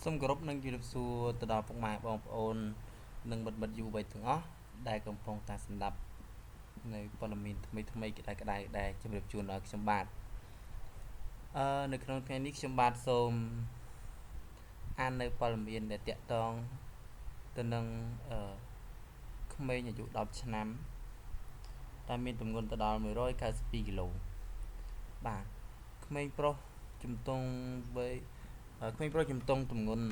Some group nâng du lịch xua từ đó phong mại bong ôn nâng bật bật du vậy thường ó đại cầm phong ta sẵn đậpในปรมินทำไมก็ได้จำเรียบจูนở trong bạn ในក្នុងថ្ងៃនេះខ្ញុំបាទសូមអាននៅព័ត៌មានដែលតាក់ទងទៅនឹងក្មេងអាយុ10ឆ្នាំដែលមានទម្ងន់ទៅដល់192គីឡូបាទក្មេងប្រុសជំទង់វ័យក្មេងប្រុសជំទង់ទម្ងន់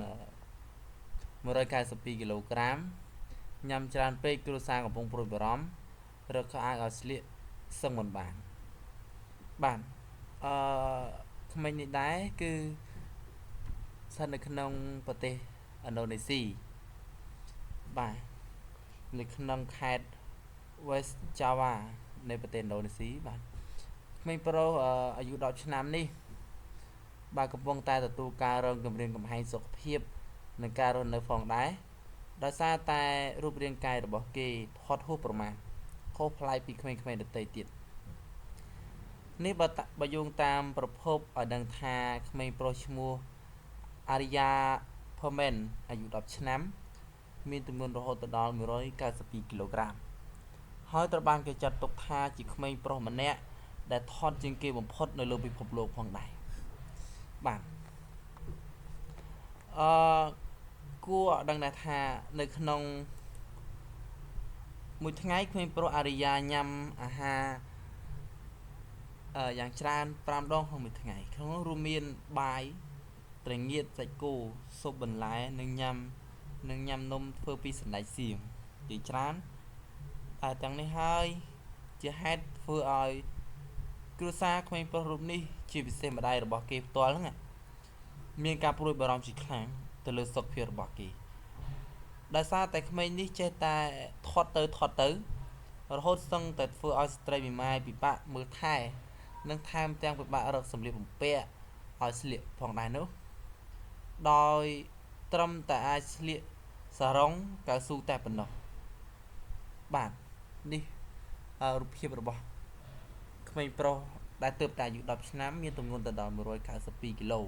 192គីឡូក្រាមញ៉ាំច្រើនពេកគ្រួសារកំពុងព្រួយបារម្ភរកខោអាវឲ្យស្លៀកសឹងមិនបានបាទក្មេងនេះដែរគឺស្ថិតនៅក្នុងប្រទេសឥណ្ឌូនេស៊ីបាទនៅក្នុងខេត្ត West Java នៃប្រទេសឥណ្ឌូនេស៊ីបាទក្មេងប្រុសអាយុ10ឆ្នាំនេះបាទកំពុងតែទទួលការរងគំរាមកំហែងសុខភាពនិងការរស់នៅផងដែរដោយសារតែរូបរាងកាយរបស់គេថត់ហួសប្រមាណខុសប្លែកពីក្មេងៗដទៃទៀតនេះបើយោងតាមប្រភពឲ្យដឹងថាក្មេងប្រុសឈ្មោះអារីយ៉ាផឺមែនអាយុ10ឆ្នាំមានទម្ងន់រហូតដល់192គីឡូក្រាមហើយត្រូវបានគេចាត់ទុកថាជាក្មេងប្រុសម្នាក់ដែលថត់ជាងគេបំផុតនៅលើពិភពលោកផងដែរបាទគួរឲ្យដឹងដែរថានៅក្នុងមួយថ្ងៃក្មេងប្រុសអារីយ៉ាញ៉ាំអាហារយ៉ាងច្រើន5ដងក្នុងមួយថ្ងៃក្នុងនោះរួមមានបាយត្រីងៀតសាច់គោស៊ុបបន្លែនិងញ៉ាំនំធ្វើពីសណ្តែកសៀងជាច្រើនតែទាំងនេះហើយជាហេតុធ្វើឲ្យគ្រួសារក្មេងប្រុសរូបនេះជាពិសេសម្ដាយរបស់គេផ្ទាល់ហ្នឹងមានការព្រួយបារម្ភជាខ្លាំងទៅលើសុខភាពរបស់គេដោយសារតែក្មេងនេះចេះតែថត់ទៅរហូតសឹងតែធ្វើឲ្យស្ត្រីមេម៉ាយពិបាកមើលថែនិងថែមទាំងពិបាករកសម្លៀកបំពាក់ឲ្យស្លៀកផងដែរនោះដោយត្រឹមតែអាចស្លៀកសារ៉ុងកៅស៊ូតែប៉ុណ្ណោះបាទនេះរូបភាពរបស់ក្មេងប្រុសដែលទើបតែអាយុ10ឆ្នាំមានទម្ងន់ទៅដល់192គីឡូ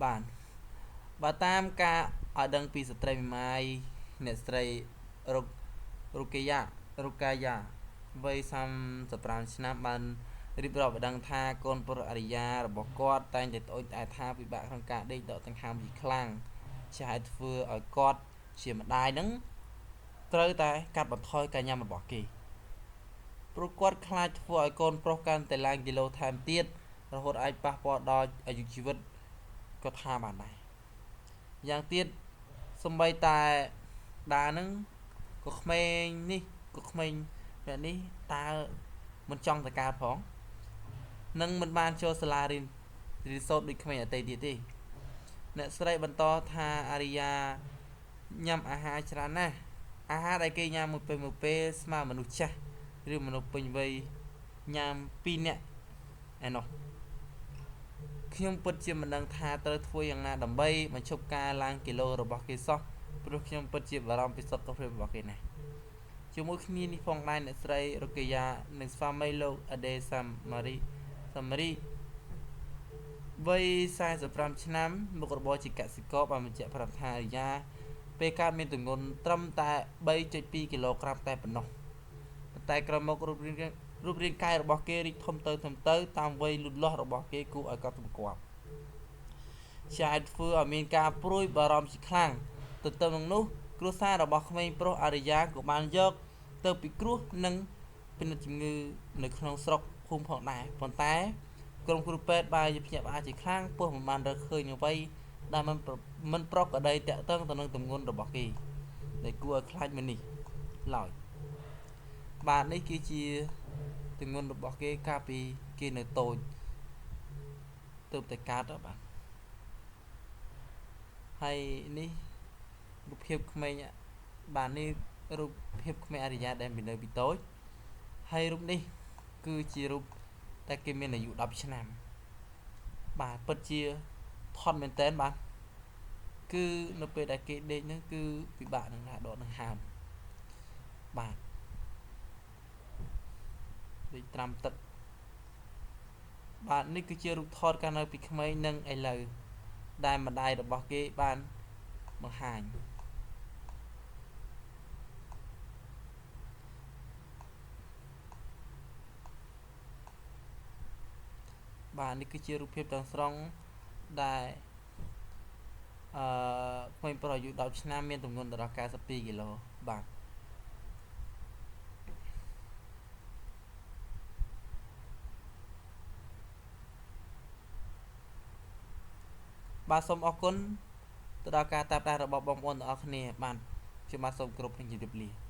បាទបើតាមការឲ្យដឹងពីស្ត្រីមេម៉ាយអ្នកស្រីរូកាយ៉ាវ័យ35ឆ្នាំបានរៀបរាប់ឲ្យដឹងថាកូនប្រុសអារីយ៉ារបស់គាត់តែងតែត្អូញត្អែថាពិបាកក្នុងការដេកដកដង្ហើមជាខ្លាំងជាហេតុធ្វើឲ្យគាត់ជាម្ដាយនឹងត្រូវតែកាត់បន្ថយការញ៉ាំរបស់គេព្រោះគាត់ខ្លាចធ្វើឲ្យកូនប្រុសកាន់តែឡើងគីឡូថែមទៀតរហូតអាចប៉ះពាល់ដល់អាយុជីវិតក៏ថាបានដែរយ៉ាងទៀតសំបីតែដានឹងក៏ក្មេងនេះតើមិនចង់ទៅកើតផងនឹងមិនបានចូលសាលារៀនសូត្រដូចក្មេងអតីតទៀតទេអ្នកស្រីបន្តថាអារីយ៉ាញ៉ាំអាហារច្រើនណាស់អាហារដែលគេញ៉ាំមួយពេលស្មើមនុស្សចាស់ឬមនុស្សពេញវ័យញ៉ាំ2នាក់ឯណោះខ្ញុំពិតជាមិនដឹងថាត្រូវធ្វើយ៉ាងណាដើម្បីបញ្ឈប់ការឡើងគីឡូរបស់គេសោះព្រោះខ្ញុំពិតជាបារម្ភពីសុខភាពរបស់គេណាស់ជាមួយគ្នានេះផងដែរអ្នកស្រីរូកាយ៉ានិងស្វាមីលោកអាដេសាម៉ារីវ័យ45ឆ្នាំមុខរបរជាកសិករបានបញ្ជាក់ប្រាប់ថាអារីយ៉ាពេលកើតមានទម្ងន់ត្រឹមតែ 3.2 គីឡូក្រាមតែប៉ុណ្ណោះប៉ុន្តែក្រោយមករូបរាងកាយរបស់គេរីកធំទៅតាមវ័យលូតលាស់របស់គេគួរឲ្យកត់សម្គាល់ជាហេតុធ្វើឲ្យមានការព្រួយបារម្ភជាខ្លាំងទន្ទឹមនឹងនោះគ្រួសាររបស់ក្មេងប្រុសអារីយ៉ាក៏បានយកទៅពិគ្រោះនិងពិនិត្យជំងឺនៅក្នុងស្រុកភូមិផងដែរប៉ុន្តែក្រុមគ្រូពេទ្យបានភ្ញាក់ផ្អើលជាខ្លាំងពោះមិនបានរកឃើញអ្វីដែលមិនប្រក្រតីតាក់ទងទៅនឹងទម្ងន់របស់គេដែលគួរឲ្យខ្លាចមួយនេះឡើយបាទនេះគឺជាទម្ងន់របស់គេកាលពីគេនៅតូចទើបតែកើតបាទហើយនេះរូបភាពក្មេងបាទនេះរូបភាពក្មេងអារីយ៉ាដែលមាននៅពីតូចហើយរូបនេះគឺជារូបតែគេមានអាយុ10ឆ្នាំបាទពិតជាថត់មែនតើបាទគឺនៅពេលដែលគេដេកហ្នឹងគឺពិបាកនឹងថាដកដង្ហើមបាទដូចត្រាំទឹកបាទនេះគឺជារូបថតកាលនៅពីក្មេងនិងឥឡូវ ដែលម្ដាយរបស់គេបានបង្ហាញបាទនេះគឺជារូបភាពទាំងស្រុងដែលក្មេងប្រុសអាយុ10ឆ្នាំមានទម្ងន់ដល់92គីឡូបាទបាទសូមអរគុណទៅដល់ការតាមដានរបស់បងប្អូនទាំងអស់គ្នាបាទខ្ញុំបាទសូមគោរពនិងជម្រាបលា